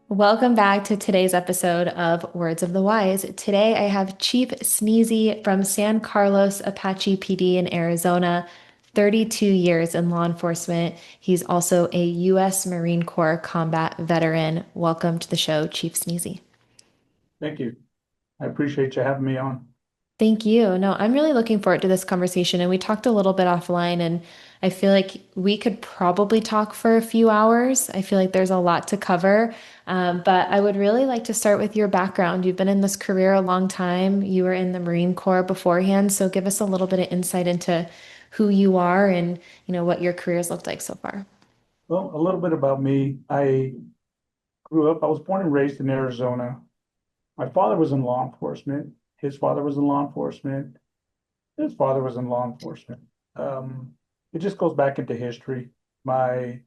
Welcome back to today's episode of Words of the Wise. Today I have Chief Sneezy from San Carlos Apache PD in Arizona, 32 years in law enforcement. He's also a U.S. Marine Corps combat veteran. Welcome to the show, Chief Sneezy. Thank you. I appreciate you having me on. Thank you. No, I'm really looking forward to this conversation. And we talked a little bit offline, and I feel like we could probably talk for a few hours. I feel like there's a lot to cover. But I would really like to start with your background. You've been in this career a long time. You were in the Marine Corps beforehand. So give us a little bit of insight into who you are and, what your career's looked like so far. Well, a little bit about me. I was born and raised in Arizona. My father was in law enforcement. His father was in law enforcement. His father was in law enforcement. Um, it just goes back into history. My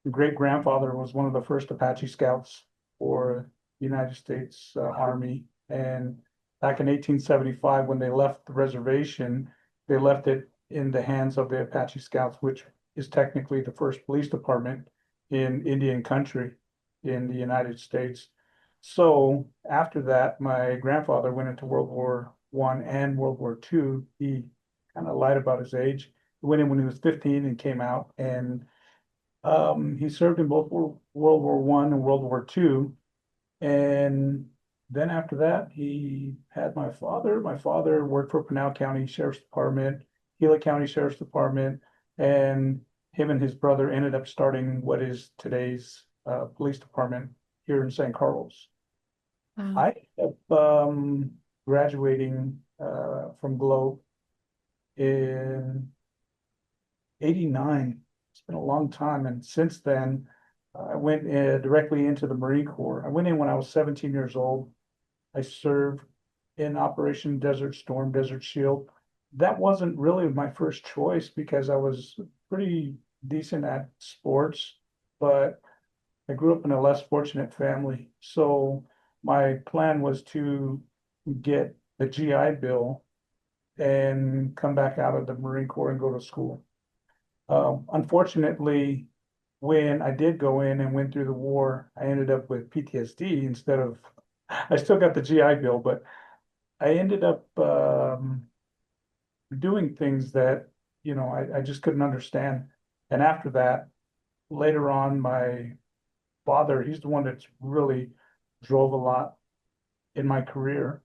great grandfather was one of the first Apache Scouts for the United States Army. And back in 1875, when they left the reservation, they left it in the hands of the Apache Scouts, which is technically the first police department in Indian country in the United States. So after that, my grandfather went into World War One and World War Two. He kind of lied about his age. He went in when he was 15 and came out, and he served in both World War One and World War Two, and then after that, he had my father. My father worked for Pinal County Sheriff's Department, Gila County Sheriff's Department, and him and his brother ended up starting what is today's police department here in San Carlos. Wow. I ended up graduating from Globe in '89. It's been a long time, and since then, I went directly into the Marine Corps. I went in when I was 17 years old. I served in Operation Desert Storm, Desert Shield. That wasn't really my first choice because I was pretty decent at sports, but I grew up in a less fortunate family. So my plan was to get the GI Bill and come back out of the Marine Corps and go to school. Unfortunately, when I did go in and went through the war, I ended up with PTSD instead of, I still got the GI Bill, but I ended up doing things that, I just couldn't understand. And after that, later on, my father, he's the one that's really drove a lot in my career,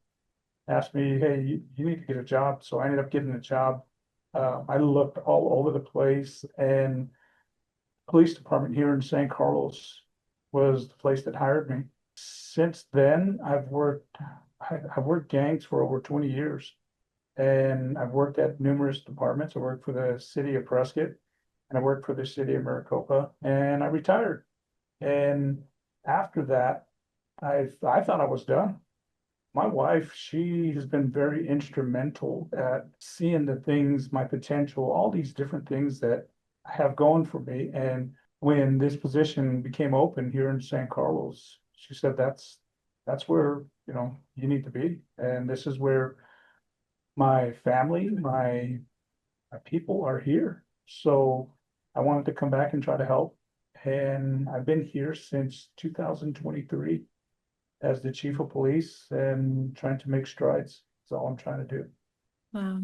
asked me, hey, you need to get a job. So I ended up getting a job. I looked all over the place, and police department here in San Carlos was the place that hired me. Since then, I've worked gangs for over 20 years, and I've worked at numerous departments. I worked for the city of Prescott, and I worked for the city of Maricopa, and I retired. And after that, I thought I was done. My wife, she has been very instrumental at seeing the things, my potential, all these different things that I have going for me. And when this position became open here in San Carlos, she said, that's where, you need to be. And this is where my family, my people are here. So I wanted to come back and try to help. And I've been here since 2023 as the chief of police and trying to make strides. That's all I'm trying to do. Wow.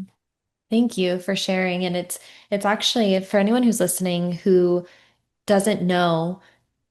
Thank you for sharing. And it's actually for anyone who's listening who doesn't know,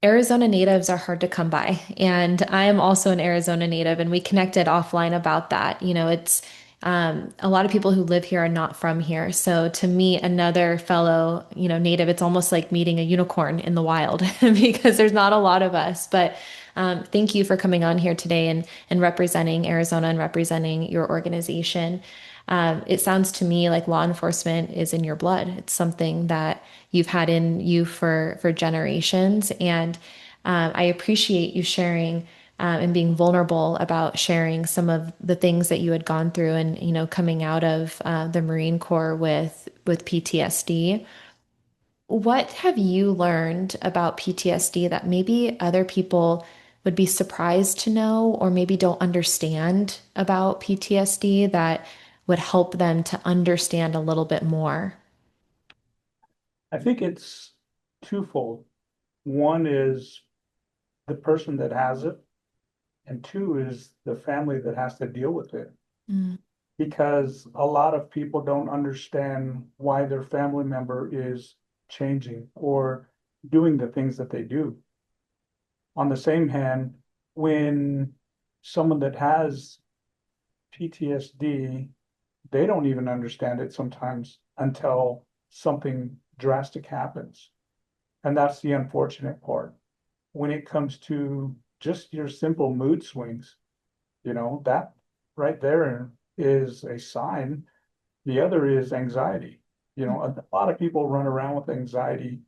Arizona natives are hard to come by. And I am also an Arizona native, and we connected offline about that. It's a lot of people who live here are not from here. So to meet another fellow, native, it's almost like meeting a unicorn in the wild because there's not a lot of us. But thank you for coming on here today and representing Arizona and representing your organization. It sounds to me like law enforcement is in your blood. It's something that you've had in you for generations, and I appreciate you sharing and being vulnerable about sharing some of the things that you had gone through, and coming out of the Marine Corps with PTSD. What have you learned about PTSD that maybe other people would be surprised to know, or maybe don't understand about PTSD that would help them to understand a little bit more? I think it's twofold. One is the person that has it, and two is the family that has to deal with it. Mm, Because a lot of people don't understand why their family member is changing or doing the things that they do. On the same hand, when someone that has PTSD, they don't even understand it sometimes until something drastic happens. And that's the unfortunate part. When it comes to just your simple mood swings, that right there is a sign. The other is anxiety. A lot of people run around with anxiety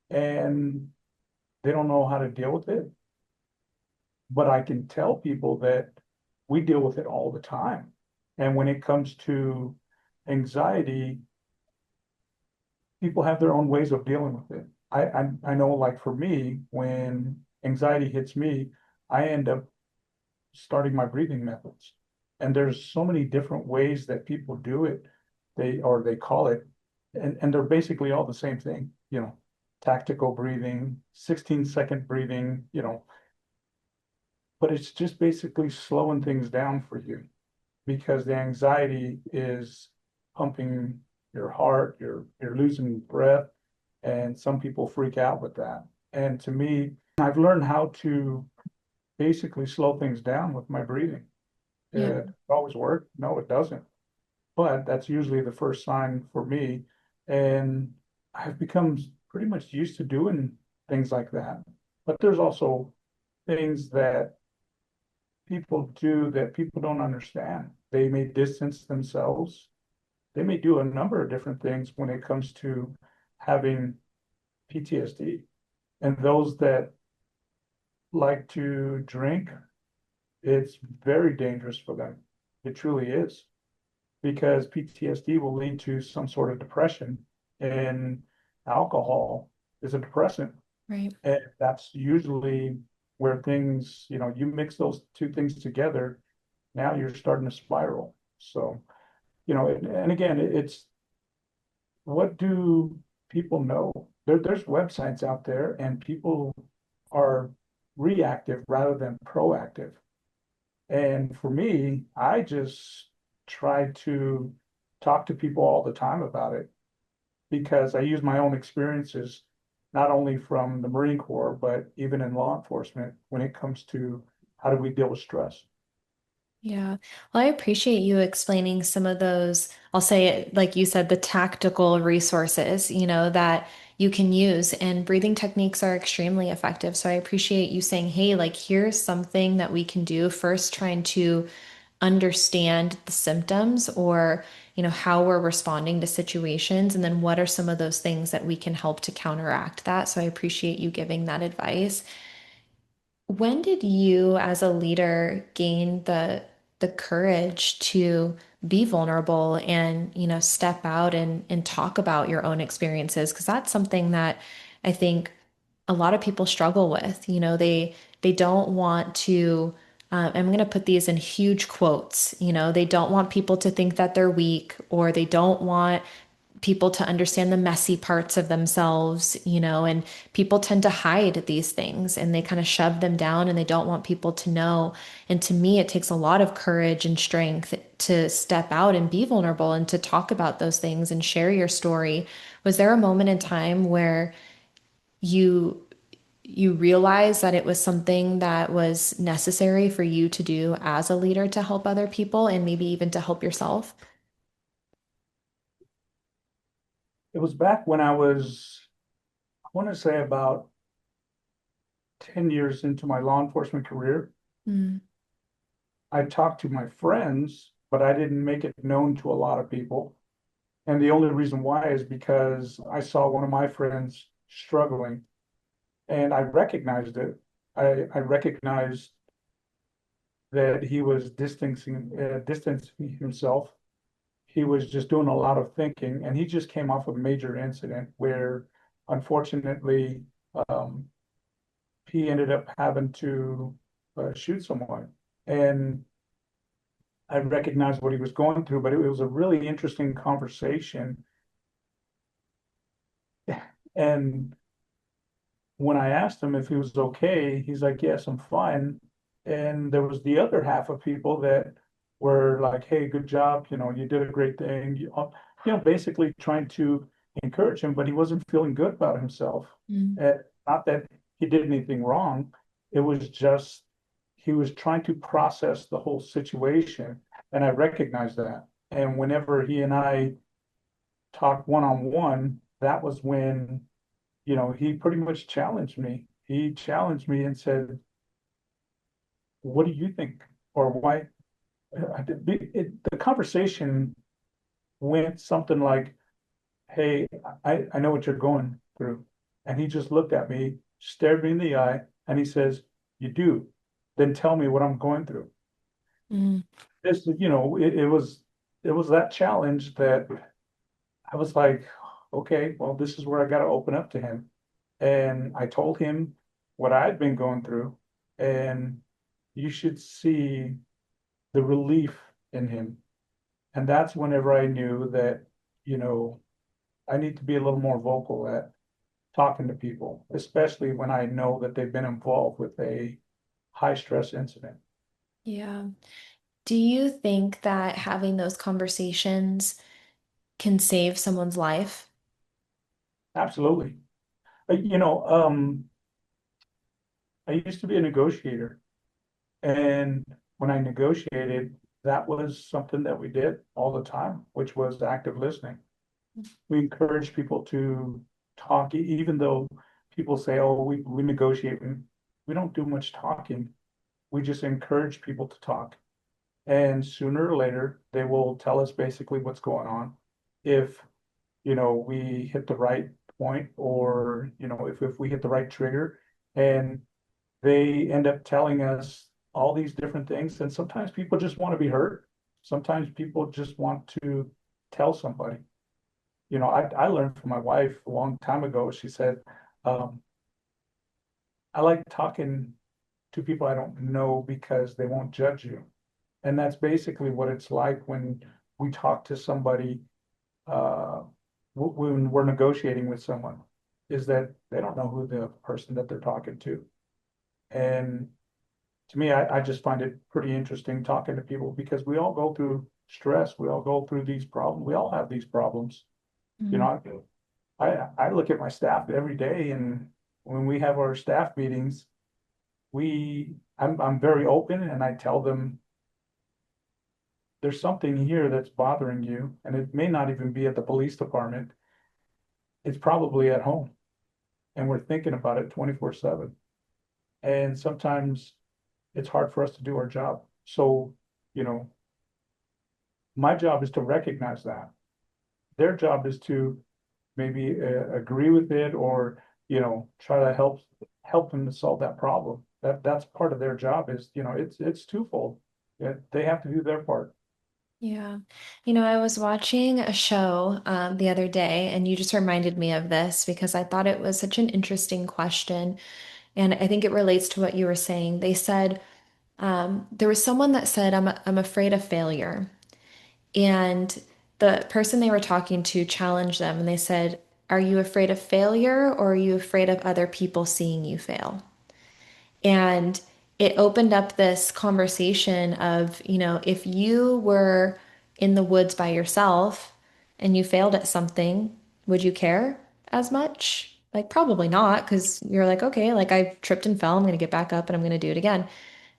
and they don't know how to deal with it. But I can tell people that we deal with it all the time. And when it comes to anxiety, people have their own ways of dealing with it. I know, like for me, when anxiety hits me, I end up starting my breathing methods. And there's so many different ways that people do it. They call it, and they're basically all the same thing, tactical breathing, 16-second breathing, but it's just basically slowing things down for you because the anxiety is pumping your heart, you're losing breath, and some people freak out with that. And to me, I've learned how to basically slow things down with my breathing. yeah. It always work? No, it doesn't. But that's usually the first sign for me. And I've become pretty much used to doing things like that. But there's also things that people do that people don't understand. They may distance themselves. They may do a number of different things when it comes to having PTSD. And those that like to drink, it's very dangerous for them. It truly is. Because PTSD will lead to some sort of depression, and alcohol is a depressant. Right. And that's usually where things, you mix those two things together, now you're starting to spiral. So, and again, it's what do people know? There's websites out there, and people are reactive rather than proactive. And for me, I just try to talk to people all the time about it because I use my own experiences, not only from the Marine Corps, but even in law enforcement when it comes to how do we deal with stress. Yeah. Well, I appreciate you explaining some of those, I'll say it like you said, the tactical resources, that you can use. And breathing techniques are extremely effective. So I appreciate you saying, hey, like, here's something that we can do. First, trying to understand the symptoms or, how we're responding to situations. And then what are some of those things that we can help to counteract that? So I appreciate you giving that advice. When did you, as a leader, gain the courage to be vulnerable and, step out and talk about your own experiences? Because that's something that I think a lot of people struggle with. They don't want to. I'm going to put these in huge quotes. They don't want people to think that they're weak, or they don't want people to understand the messy parts of themselves, and people tend to hide these things and they kind of shove them down and they don't want people to know. And to me, it takes a lot of courage and strength to step out and be vulnerable and to talk about those things and share your story. Was there a moment in time where you you realized that it was something that was necessary for you to do as a leader to help other people and maybe even to help yourself? It was back when I want to say about 10 years into my law enforcement career. Mm, I talked to my friends, but I didn't make it known to a lot of people. And the only reason why is because I saw one of my friends struggling and I recognized it. I recognized that he was distancing himself. He was just doing a lot of thinking, and he just came off a major incident where, unfortunately, um, he ended up having to shoot someone. And I recognized what he was going through, but it was a really interesting conversation. And when I asked him if he was okay, he's like, yes, I'm fine. And there was the other half of people that were like, hey, good job, you did a great thing. Basically trying to encourage him, but he wasn't feeling good about himself. Mm. Not that he did anything wrong. It was just he was trying to process the whole situation. And I recognized that. And whenever he and I talked one on one, that was when he pretty much challenged me. He challenged me and said, "What do you think?" Or why? The conversation went something like, "Hey, I know what you're going through," and he just looked at me, stared me in the eye, and he says, "You do? Then tell me what I'm going through." Mm. It was that challenge that I was like, "Okay, well, this is where I got to open up to him." And I told him what I'd been going through, and you should see the relief in him. And that's whenever I knew that, you know, I need to be a little more vocal at talking to people, especially when I know that they've been involved with a high stress incident. Yeah. Do you think that having those conversations can save someone's life? Absolutely. I used to be a negotiator, and when I negotiated, that was something that we did all the time, which was active listening. We encourage people to talk, even though people say, "Oh, we negotiate." We don't do much talking. We just encourage people to talk, and sooner or later, they will tell us basically what's going on. If we hit the right point, or if we hit the right trigger, and they end up telling us all these different things. And sometimes people just want to be heard. Sometimes people just want to tell somebody. I learned from my wife a long time ago. She said, um, I like talking to people I don't know because they won't judge you. And that's basically what it's like when we talk to somebody, uh, when we're negotiating with someone, is that they don't know who the person that they're talking to. And to me, I just find it pretty interesting talking to people because we all go through stress. We all go through these problems. We all have these problems. You Mm. know, I look at my staff every day, and when we have our staff meetings, I'm very open, and I tell them there's something here that's bothering you, and it may not even be at the police department. It's probably at home, and we're thinking about it 24/7. And sometimes it's hard for us to do our job. So, you know, my job is to recognize that. Their job is to maybe agree with it, or try to help them to solve that problem. That's part of their job. Is it's twofold. Yeah, they have to do their part. Yeah. I was watching a show the other day, and you just reminded me of this because I thought it was such an interesting question. And I think it relates to what you were saying. They said, there was someone that said, I'm afraid of failure. And the person they were talking to challenged them and they said, are you afraid of failure or are you afraid of other people seeing you fail? And it opened up this conversation of, if you were in the woods by yourself and you failed at something, would you care as much? Like, probably not, because you're like, okay, like I tripped and fell, I'm going to get back up and I'm going to do it again.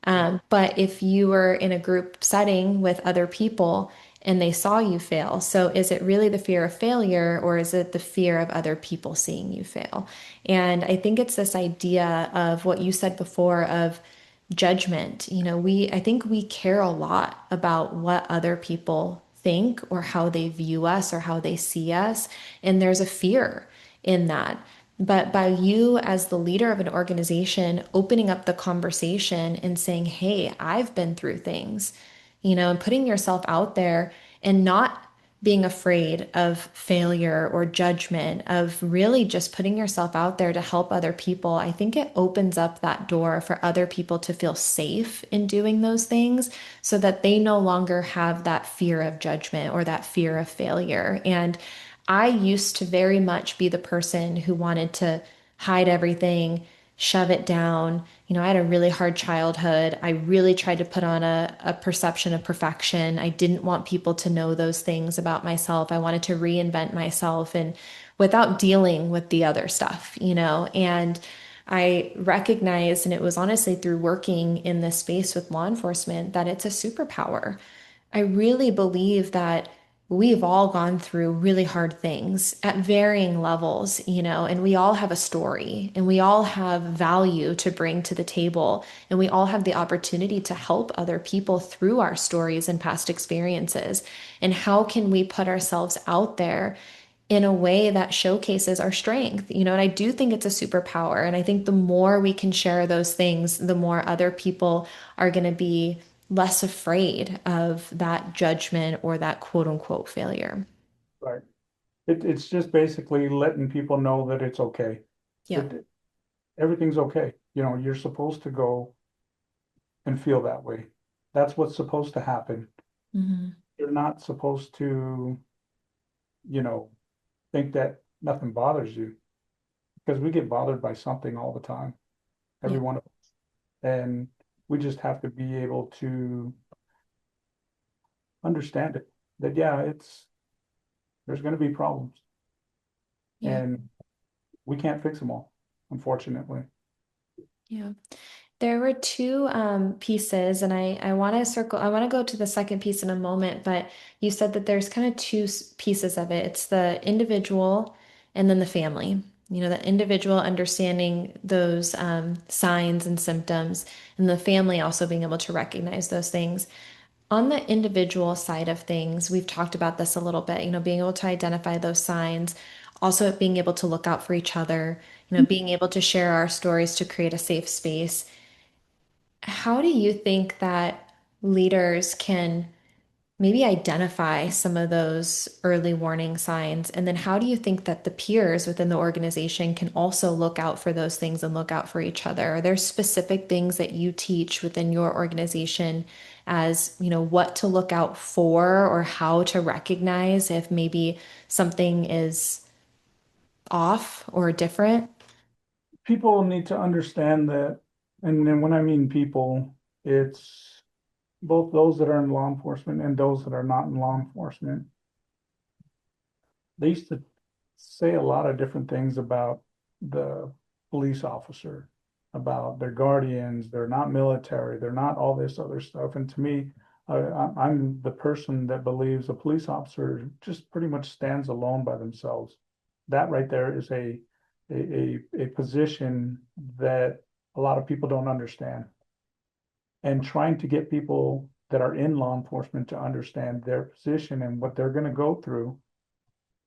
Yeah. But if you were in a group setting with other people and they saw you fail, so is it really the fear of failure or is it the fear of other people seeing you fail? And I think it's this idea of what you said before of judgment. I think we care a lot about what other people think or how they view us or how they see us. And there's a fear in that. But by you, as the leader of an organization, opening up the conversation and saying, hey, I've been through things, and putting yourself out there and not being afraid of failure or judgment, of really just putting yourself out there to help other people, I think it opens up that door for other people to feel safe in doing those things so that they no longer have that fear of judgment or that fear of failure. And I used to very much be the person who wanted to hide everything, shove it down. I had a really hard childhood. I really tried to put on a perception of perfection. I didn't want people to know those things about myself. I wanted to reinvent myself and without dealing with the other stuff. And I recognized, and it was honestly through working in this space with law enforcement, that it's a superpower. I really believe that we've all gone through really hard things at varying levels, and we all have a story and we all have value to bring to the table. And we all have the opportunity to help other people through our stories and past experiences. And how can we put ourselves out there in a way that showcases our strength? And I do think it's a superpower. And I think the more we can share those things, the more other people are going to be less afraid of that judgment or that quote unquote failure. Right. It's just basically letting people know that it's okay. Yeah. It, everything's okay. You're supposed to go and feel that way. That's what's supposed to happen. Hmm. You're not supposed to, you know, think that nothing bothers you because we get bothered by something all the time, every Yeah. one of us. And we just have to be able to understand it that, yeah, there's going to be problems Yeah. and we can't fix them all, unfortunately. Yeah. There were two pieces, and I want to I want to go to the second piece in a moment, but you said that there's kind of two pieces of it. It's the individual and then the family. The individual understanding those signs and symptoms, and the family also being able to recognize those things. On the individual side of things, we've talked about this a little bit, being able to identify those signs, also being able to look out for each other, being able to share our stories to create a safe space. How do you think that leaders can maybe identify some of those early warning signs? And then how do you think that the peers within the organization can also look out for those things and look out for each other? Are there specific things that you teach within your organization as, what to look out for or how to recognize if maybe something is off or different? People need to understand that, and then when I mean people, it's both those that are in law enforcement and those that are not in law enforcement. They used to say a lot of different things about the police officer, about their guardians, they're not military, they're not all this other stuff. And to me, I'm the person that believes a police officer just pretty much stands alone by themselves. That right there is a position that a lot of people don't understand. And trying to get people that are in law enforcement to understand their position and what they're going to go through.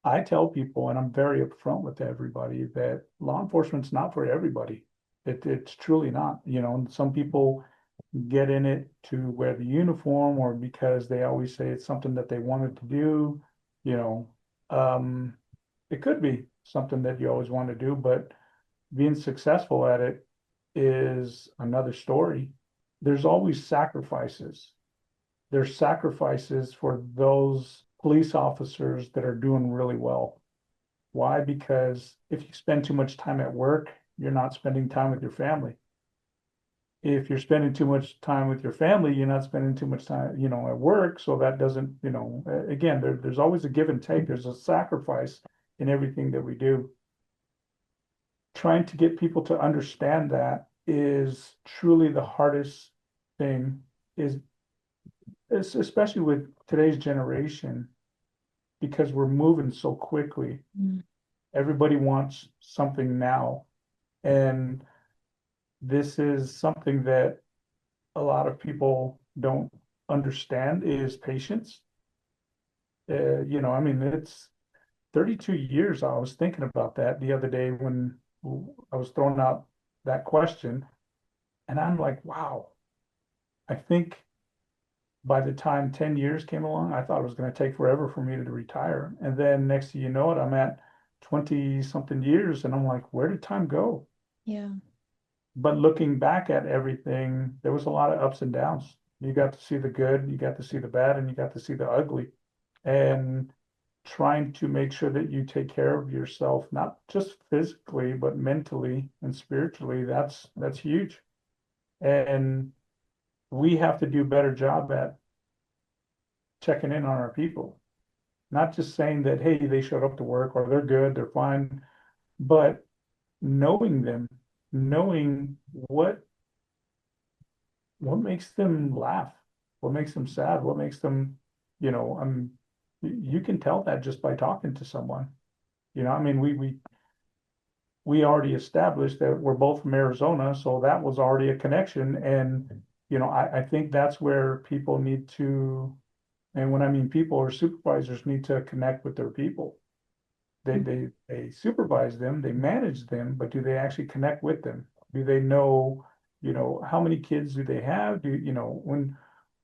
I tell people, and I'm very upfront with everybody, that law enforcement's not for everybody. It's truly not. Some people get in it to wear the uniform or because they always say it's something that they wanted to do. You know, um, it could be something that you always want to do, but being successful at it is another story. There's always sacrifices. There's sacrifices for those police officers that are doing really well. Why? Because if you spend too much time at work, you're not spending time with your family. If you're spending too much time with your family, you're not spending too much time, at work. So that doesn't, again, there's always a give and take. There's a sacrifice in everything that we do. Trying to get people to understand that is truly the hardest thing, is especially with today's generation, because we're moving so quickly. Mm. Everybody wants something now. And this is something that a lot of people don't understand is patience. I mean, it's 32 years. I was thinking about that the other day when I was throwing out that question. And I'm like, wow, I think by the time 10 years came along, I thought it was going to take forever for me to retire. And then next thing you know it, I'm at 20 something years and I'm like, where did time go? Yeah. But looking back at everything, there was a lot of ups and downs. You got to see the good, you got to see the bad, and you got to see the ugly. And trying to make sure that you take care of yourself, not just physically, but mentally and spiritually, that's huge. And we have to do a better job at checking in on our people, not just saying that, hey, they showed up to work or they're good, they're fine, but knowing them, knowing what makes them laugh, what makes them sad, what makes them, you know, you can tell that just by talking to someone. I mean, we already established that we're both from Arizona, so that was already a connection. And, I think that's where people need to, and when I mean people or supervisors need to connect with their people. They supervise them, they manage them, but do they actually connect with them? Do they know, how many kids do they have? When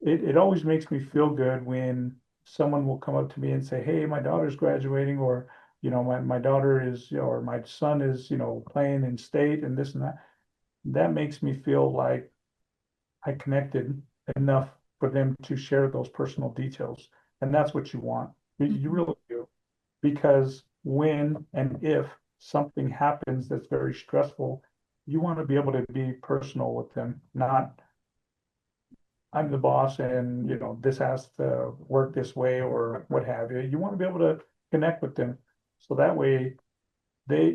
it always makes me feel good when someone will come up to me and say, hey, my daughter's graduating, or, my daughter is, or my son is, playing in state and this and that. That makes me feel like I connected enough for them to share those personal details. And that's what you want. You Mhm. really do. Because when and if something happens that's very stressful, you want to be able to be personal with them, not I'm the boss and this has to work this way or what have you. You want to be able to connect with them. So that way they,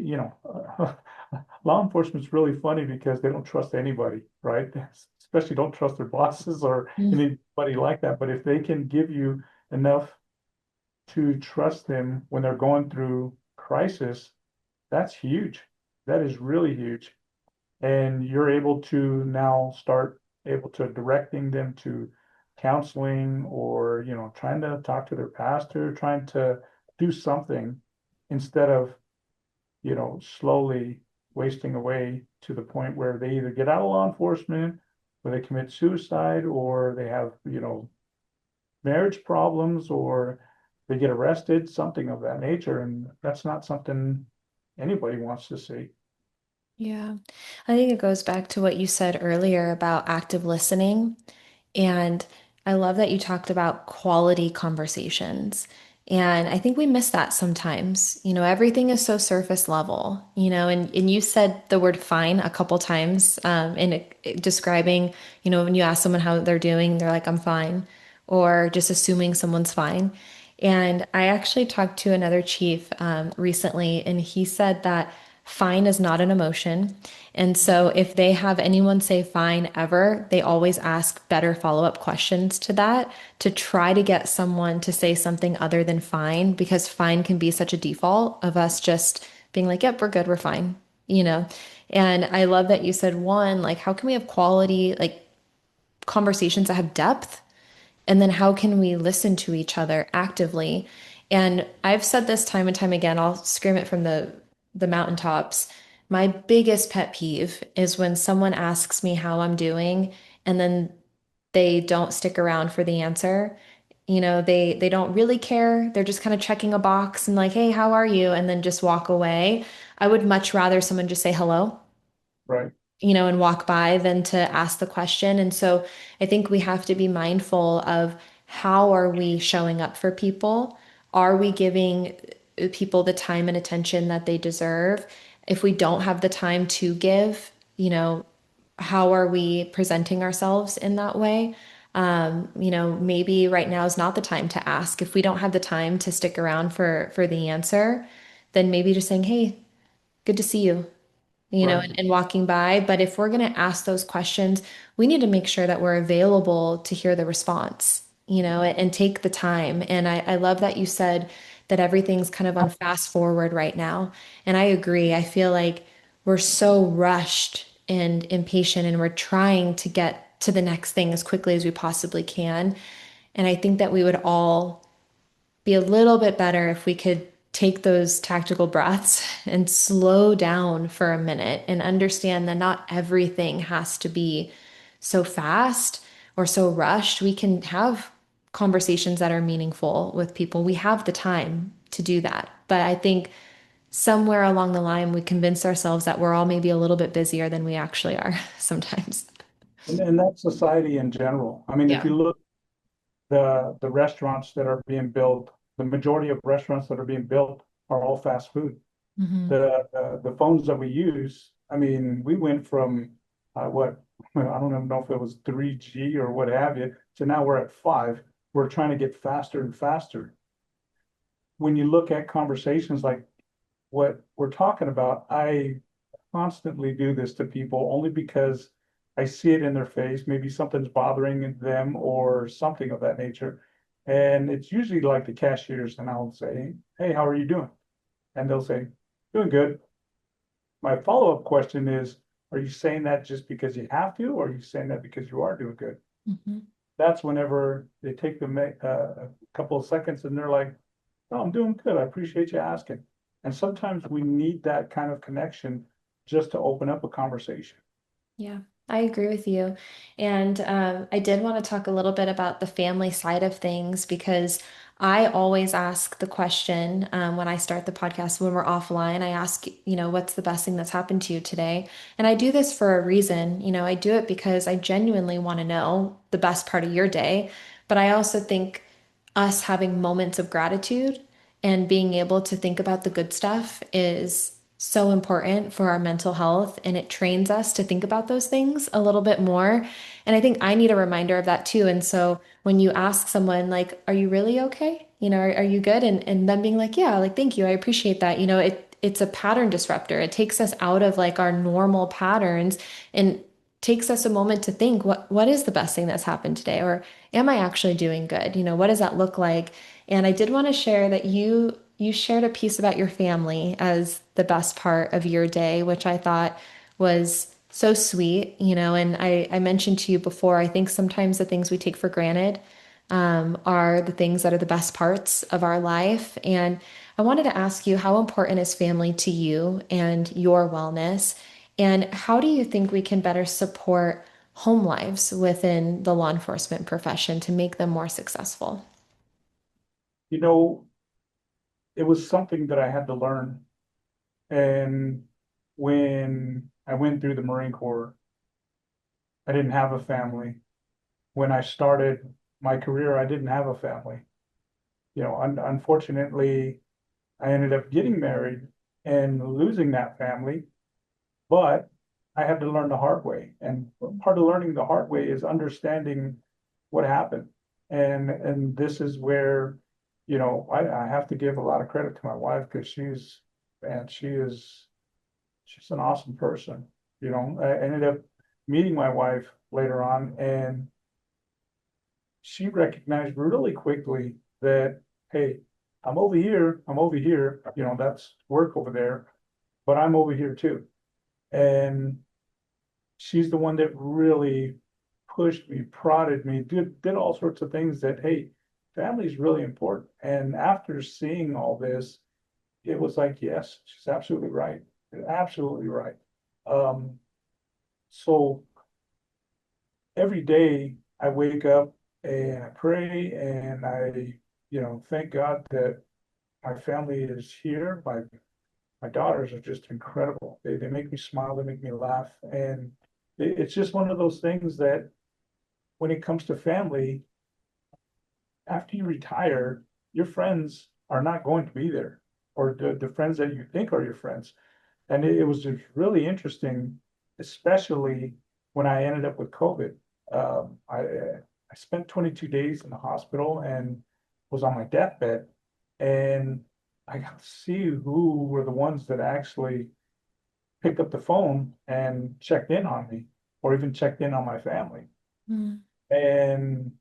law enforcement's really funny because they don't trust anybody, right? Especially don't trust their bosses or anybody like that. But if they can give you enough to trust them when they're going through crisis, that's huge. That is really huge. And you're able to now start able to directing them to counseling or, trying to talk to their pastor, trying to do something instead of, slowly wasting away to the point where they either get out of law enforcement or they commit suicide or they have, marriage problems or they get arrested, something of that nature. And that's not something anybody wants to see. Yeah. I think it goes back to what you said earlier about active listening. And I love that you talked about quality conversations. And I think we miss that sometimes. Everything is so surface level, and you said the word fine a couple times describing, when you ask someone how they're doing, they're like, I'm fine, or just assuming someone's fine. And I actually talked to another chief recently, and he said that fine is not an emotion. And so if they have anyone say fine ever, they always ask better follow-up questions to that to try to get someone to say something other than fine, because fine can be such a default of us just being like, yep, we're good, we're fine, you know? And I love that you said one, like, how can we have quality, like conversations that have depth? And then how can we listen to each other actively? And I've said this time and time again, I'll scream it from the mountaintops. My biggest pet peeve is when someone asks me how I'm doing and then they don't stick around for the answer. They don't really care. They're just kind of checking a box and like, "Hey, how are you?" and then just walk away. I would much rather someone just say hello, Right. and walk by than to ask the question. And so I think we have to be mindful of how are we showing up for people? Are we giving people the time and attention that they deserve? If we don't have the time to give, how are we presenting ourselves in that way? Maybe right now is not the time to ask. If we don't have the time to stick around for the answer, then maybe just saying, "Hey, good to see you," Right. and walking by. But if we're going to ask those questions, we need to make sure that we're available to hear the response, and take the time. And I love that you said that everything's kind of on fast forward right now. And I agree. I feel like we're so rushed and impatient, and we're trying to get to the next thing as quickly as we possibly can. And I think that we would all be a little bit better if we could take those tactical breaths and slow down for a minute and understand that not everything has to be so fast or so rushed. We can have conversations that are meaningful with people. We have the time to do that. But I think somewhere along the line, we convince ourselves that we're all maybe a little bit busier than we actually are sometimes. And that's society in general. I mean, if Yeah. you look the restaurants that are being built, the majority of restaurants that are being built are all fast food. Hmm. The phones that we use, I mean, we went from what I don't even know if it was 3G or what have you, to now we're at 5. We're trying to get faster and faster. When you look at conversations like what we're talking about, I constantly do this to people only because I see it in their face. Maybe something's bothering them or something of that nature. And it's usually like the cashiers, and I'll say, "Hey, how are you doing?" And they'll say, "Doing good." My follow-up question is, are you saying that just because you have to, or are you saying that because you are doing good? Hmm. That's whenever they take a couple of seconds and they're like, "Oh, I'm doing good. I appreciate you asking." And sometimes we need that kind of connection just to open up a conversation. Yeah, I agree with you. And I did want to talk a little bit about the family side of things because I always ask the question when I start the podcast when we're offline. I ask, what's the best thing that's happened to you today? And I do this for a reason. I do it because I genuinely want to know the best part of your day. But I also think us having moments of gratitude and being able to think about the good stuff is so important for our mental health. And it trains us to think about those things a little bit more. And I think I need a reminder of that too. And so when you ask someone, like, are you really okay? Are you good? And them being like, yeah, like, thank you. I appreciate that. It's a pattern disruptor. It takes us out of like our normal patterns and takes us a moment to think, what is the best thing that's happened today? Or am I actually doing good? What does that look like? And I did want to share that you shared a piece about your family as the best part of your day, which I thought was so sweet, and I mentioned to you before, I think sometimes the things we take for granted are the things that are the best parts of our life. And I wanted to ask you, how important is family to you and your wellness? And how do you think we can better support home lives within the law enforcement profession to make them more successful? You know, it was something that I had to learn. And when I went through the Marine Corps, I didn't have a family. When I started my career, I didn't have a family. Unfortunately, I ended up getting married and losing that family, but I had to learn the hard way. And part of learning the hard way is understanding what happened. And this is where, I have to give a lot of credit to my wife because she's an awesome person. I ended up meeting my wife later on, and she recognized really quickly that, hey, I'm over here, that's work over there, but I'm over here too. And she's the one that really pushed me, prodded me, did all sorts of things that, hey, family is really important. And after seeing all this, it was like, yes, she's absolutely right. Absolutely right. Um, so every day I wake up and I pray and thank God that my family is here. My daughters are just incredible. They make me smile, they make me laugh. And it's just one of those things that when it comes to family, after you retire, your friends are not going to be there, or the friends that you think are your friends. And it was just really interesting, especially when I ended up with COVID. I spent 22 days in the hospital and was on my deathbed, and I got to see who were the ones that actually picked up the phone and checked in on me, or even checked in on my family. Mm. And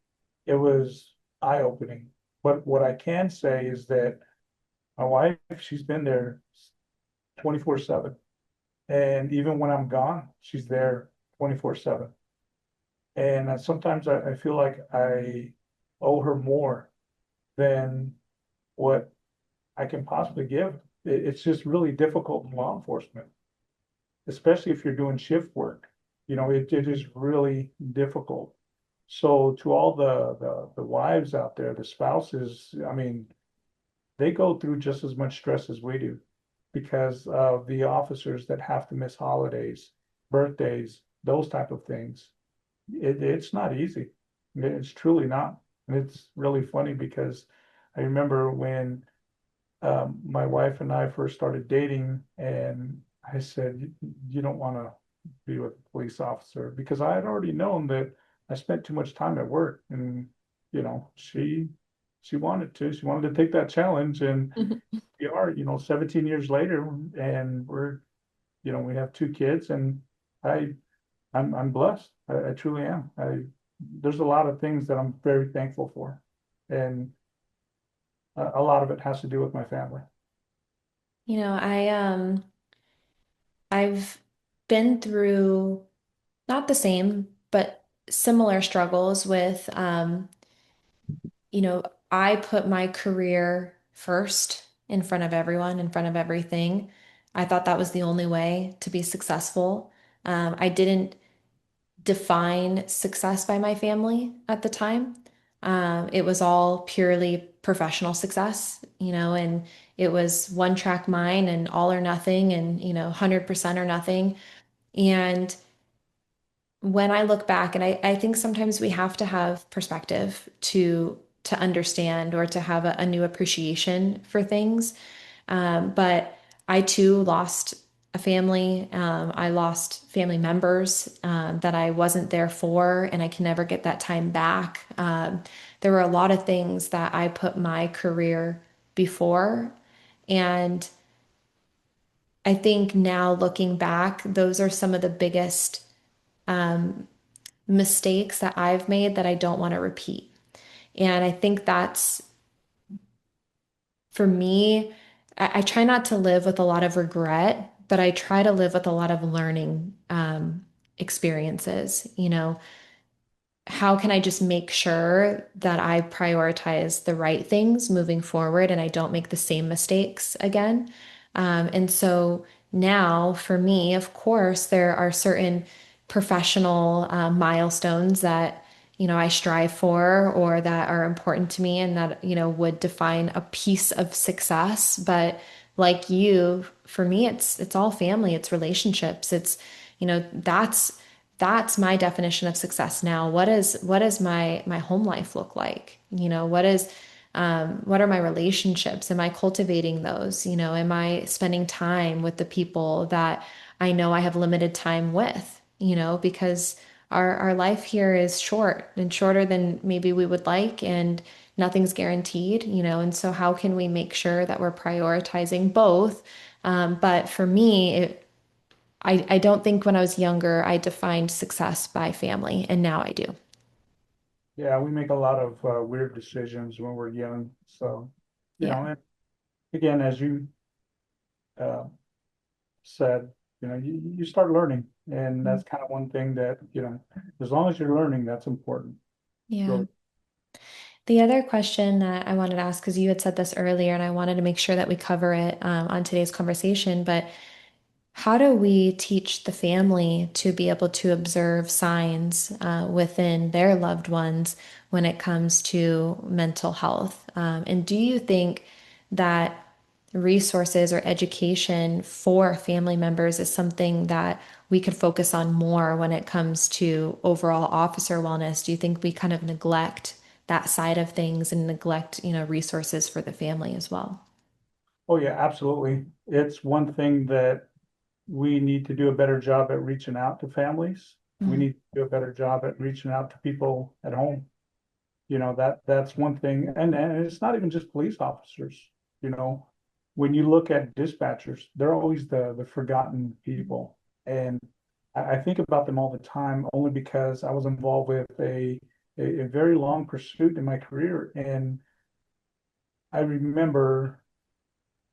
it was eye-opening. But what I can say is that my wife, she's been there 24/7. And even when I'm gone, she's there 24/7. And sometimes I feel like I owe her more than what I can possibly give. It's just really difficult in law enforcement, especially if you're doing shift work. It is really difficult. So to all the wives out there, the spouses, I mean, they go through just as much stress as we do because of the officers that have to miss holidays, birthdays, those type of things. It's not easy. It's truly not. And it's really funny because I remember when my wife and I first started dating, and I said, you don't want to be with a police officer because I had already known that I spent too much time at work, and she wanted to, she wanted to take that challenge, and we are, 17 years later, and we have two kids, and I I'm blessed. I truly am. There's a lot of things that I'm very thankful for, and a lot of it has to do with my family. I've been through not the same, but similar struggles with you know, I put my career first in front of everyone, in front of everything. I thought that was the only way to be successful. I didn't define success by my family at the time. It was all purely professional success, and it was one track mind and all or nothing and, 100% or nothing. And when I look back, and I think sometimes we have to have perspective to understand or to have a new appreciation for things. But I too lost a family. I lost family members that I wasn't there for, and I can never get that time back. There were a lot of things that I put my career before, and I think now looking back, those are some of the biggest mistakes that I've made that I don't want to repeat. And I think that's for me, I try not to live with a lot of regret, but I try to live with a lot of learning experiences. How can I just make sure that I prioritize the right things moving forward and I don't make the same mistakes again? And so now for me, of course, there are certain professional milestones that, I strive for or that are important to me and that, would define a piece of success. But like you, for me, it's all family, it's relationships, it's, that's my definition of success now. What is my home life look like? What are my relationships? Am I cultivating those? Am I spending time with the people that I know I have limited time with? Because our life here is short and shorter than maybe we would like, and nothing's guaranteed, and so how can we make sure that we're prioritizing both? But for me, I don't think when I was younger, I defined success by family, and now I do. Yeah, we make a lot of weird decisions when we're young. So, Yeah. and again, as you uh, said, you start learning, and that's kind of one thing that, as long as you're learning, that's important. Yeah. Really. The other question that I wanted to ask, because you had said this earlier, and I wanted to make sure that we cover it on today's conversation, but how do we teach the family to be able to observe signs within their loved ones when it comes to mental health? And do you think that resources or education for family members is something that we could focus on more when it comes to overall officer wellness? Do you think we kind of neglect that side of things and neglect, resources for the family as well? Oh, yeah, absolutely. It's one thing that we need to do a better job at reaching out to families. We Mhm. need to do a better job at reaching out to people at home. That's one thing. And it's not even just police officers, you know. When you look at dispatchers, they're always the forgotten people. And I think about them all the time only because I was involved with a very long pursuit in my career. And I remember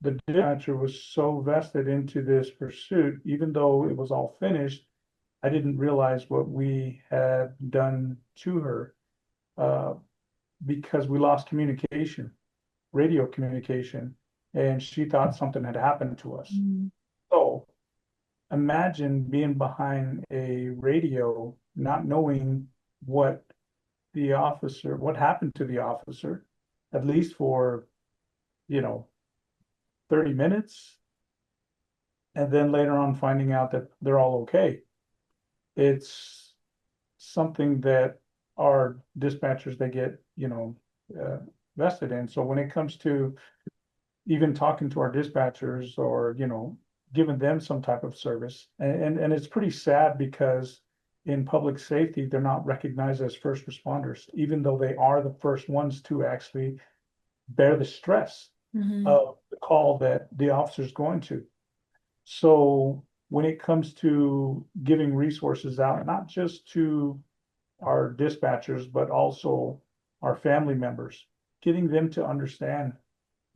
the dispatcher was so vested into this pursuit, even though it was all finished, I didn't realize what we had done to her uh, because we lost communication, radio communication, and she thought something had happened to us. Mhm. So imagine being behind a radio, not knowing what what happened to the officer, at least for, you know, 30 minutes, and then later on finding out that they're all okay. It's something that our dispatchers, they get, uh, vested in. So when it comes to even talking to our dispatchers or, giving them some type of service, and it's pretty sad because in public safety, they're not recognized as first responders, even though they are the first ones to actually bear the stress Hmm. of the call that the officer's going to. So when it comes to giving resources out, not just to our dispatchers, but also our family members, getting them to understand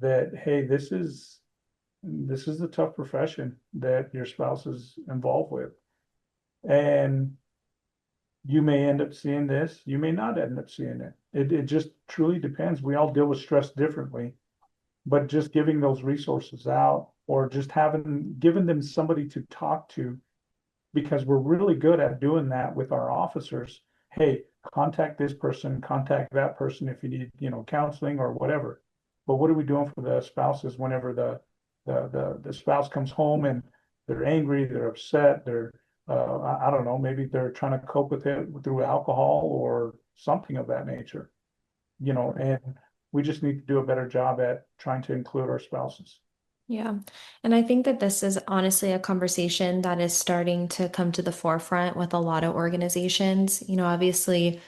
that, hey, this is a tough profession that your spouse is involved with. And you may end up seeing this, you may not end up seeing it. It just truly depends. We all deal with stress differently, but just giving those resources out or just giving them somebody to talk to, because we're really good at doing that with our officers. Hey, contact this person, contact that person if you need, counseling or whatever. But what are we doing for the spouses whenever the spouse comes home and they're angry, they're upset, I don't know, maybe they're trying to cope with it through alcohol or something of that nature, and we just need to do a better job at trying to include our spouses. Yeah. And I think that this is honestly a conversation that is starting to come to the forefront with a lot of organizations. Obviously,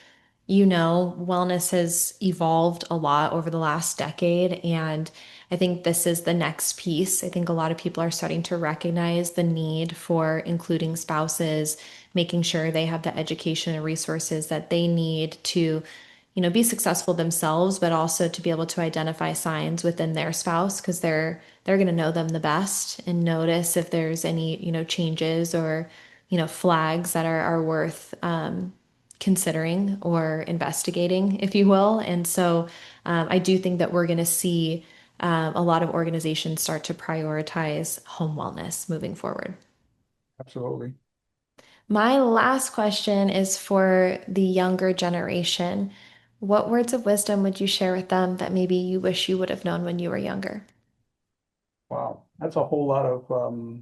wellness has evolved a lot over the last decade, and I think this is the next piece. I think a lot of people are starting to recognize the need for including spouses, making sure they have the education and resources that they need to, be successful themselves, but also to be able to identify signs within their spouse because they're going to know them the best and notice if there's any, changes or, flags that are worth considering or investigating, if you will. And so I do think that we're going to see a lot of organizations start to prioritize home wellness moving forward. Absolutely. My last question is for the younger generation. What words of wisdom would you share with them that maybe you wish you would have known when you were younger? Wow. That's a whole lot of,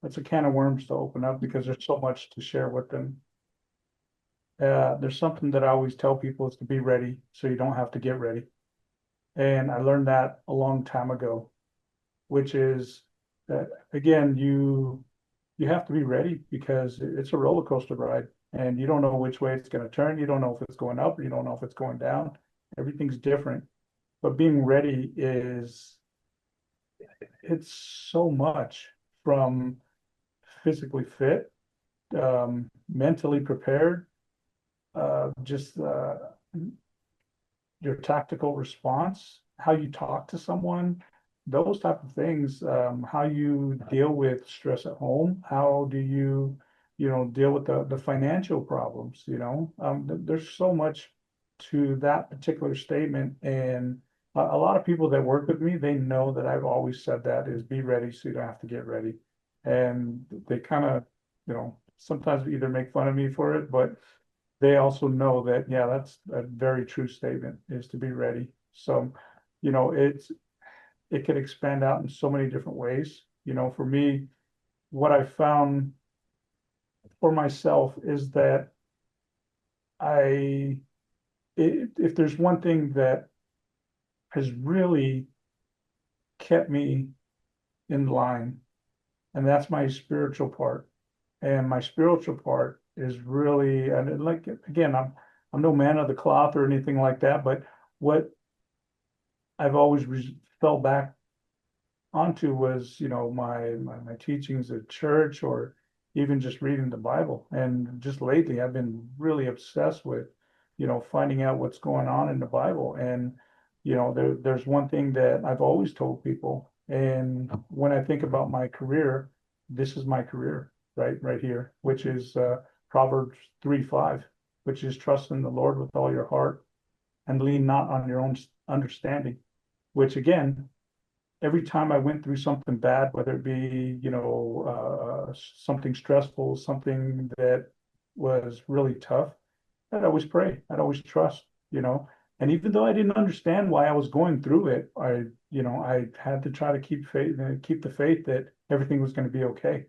that's a can of worms to open up because there's so much to share with them. There's something that I always tell people is to be ready so you don't have to get ready. And I learned that a long time ago, which is that again, you have to be ready because it's a roller coaster ride and you don't know which way it's going to turn. You don't know if it's going up, you don't know if it's going down. Everything's different. But being ready it's so much from physically fit, mentally prepared, just your tactical response, how you talk to someone, those type of things, how you deal with stress at home, how do you, deal with the financial problems, there's so much to that particular statement. And a lot of people that work with me, they know that I've always said that is be ready so you don't have to get ready. And they kind of, sometimes either make fun of me for it, but they also know that, yeah, that's a very true statement is to be ready. So, you know, it's, it could expand out in so many different ways. For me, what I found for myself is that I, if there's one thing that has really kept me in line, and that's my spiritual part. And my spiritual part is really, and like, again, I'm no man of the cloth or anything like that, but what I've always fell back onto was, my teachings at church or even just reading the Bible. And just lately, I've been really obsessed with, finding out what's going on in the Bible. And, there's one thing that I've always told people. And when I think about my career, this is my career, right here, which is Proverbs 3:5, which is trust in the Lord with all your heart and lean not on your own understanding, which again, every time I went through something bad, whether it be, something stressful, something that was really tough, I'd always pray. I'd always trust, and even though I didn't understand why I was going through it, I had to try to keep faith, keep the faith that everything was going to be okay.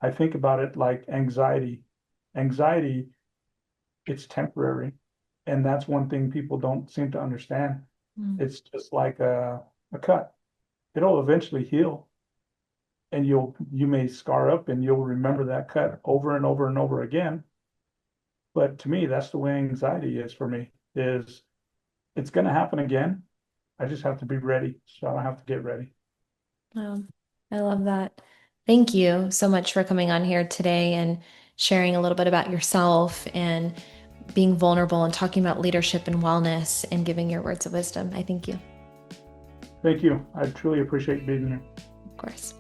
I think about it like anxiety. Anxiety, it's temporary. And that's one thing people don't seem to understand. Mm. It's just like a cut. It'll eventually heal, and you may scar up and you'll remember that cut over and over and over again. But to me, that's the way anxiety is for me, is it's going to happen again. I just have to be ready. So I don't have to get ready. Um, I love that. Thank you so much for coming on here today and sharing a little bit about yourself and being vulnerable and talking about leadership and wellness and giving your words of wisdom. I thank you, Thank you. I truly appreciate being here. of course.